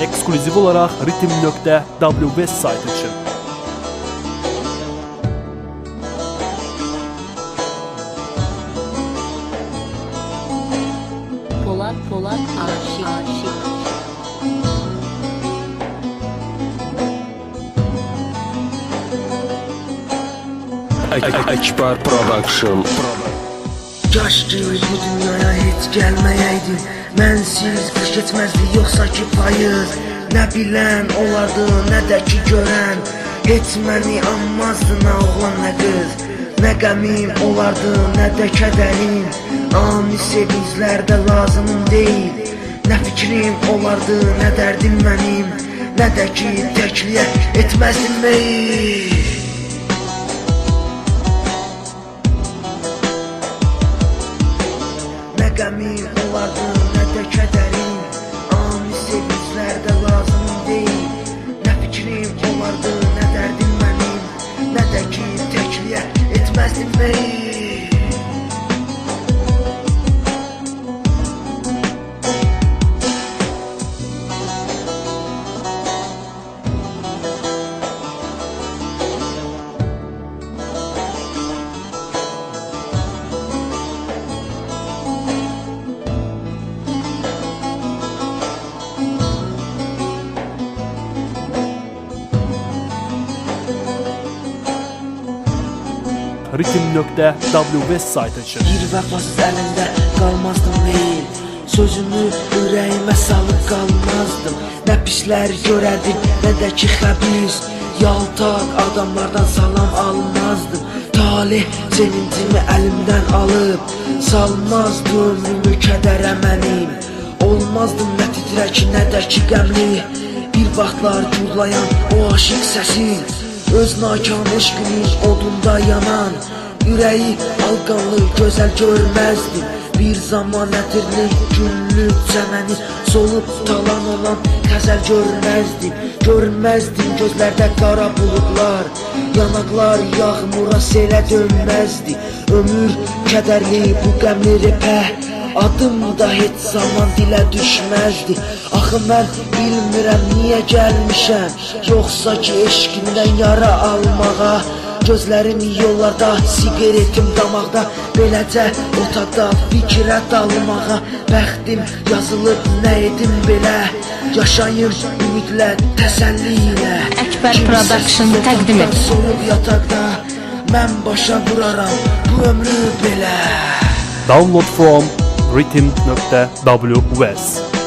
ekskluziv olarak Ritim.web saytı için. Polat aşık. Ekber Production. Kaş ki bu dünyaya hiç gelməyəydim. Mənsiz qış geçməzdi yoxsa ki payız. Nə bilən olardı, nə də ki görən. Heç məni anmazdı nə oğlan nə qız. Nə qəmim olardı, nə də kədərim. Ani sevinclər də lazımım deyil. Nə fikrim olardı, nə dərdim mənim. Nə də ki təkliyə etməzdim meyil. Nə qəmim olardı, nə də kədərim. Ani sevinclər də lazımım deyil. Nə fikrim olardı, nə dərdim mənim. Nə də ki təkliyə etməzdim meyil. Ritim.web saytı için. Bir vəfasız əlində qalmazdım meyil. Sözümü ürəyimə salıb qalmazdım. Nə pislər görərdim, nə də ki xəbis. Yaltaq adamlardan salam almazdım. Talih sevincimi əlimdən alıb salmazdı ömrümü kədərə mənim. Olmazdım nə titrək, nə də ki qəmli. Bir vaxtlar gurlayan o aşıq səsin, öz nakan eşqinin odunda yanan, ürəyi alqanlı gözəl görməzdim. Bir zaman ətirli günlük çəməni solub talan olan təzəl görməzdim. Görməzdim gözlərdə qara buludlar, yanaqlar yağmura selə dönməzdi. Ömür kədərli bu qəmli repə, adım da heç zaman dilə düşməzdi. Axı mən bilmirəm niyə gəlmişəm, yoxsa ki eşqindən yara almağa. Gözlərim yollarda, sigaretim damaqda, beləcə otaqda fikrə dalmağa. Bəxtim yazılıb nə edim belə, yaşayım ümidlə, təsəlli ilə. Ekber Production təqdim edir. Solub yataqda, mən başa vuraram bu ömrü belə. Download from Ritim.web.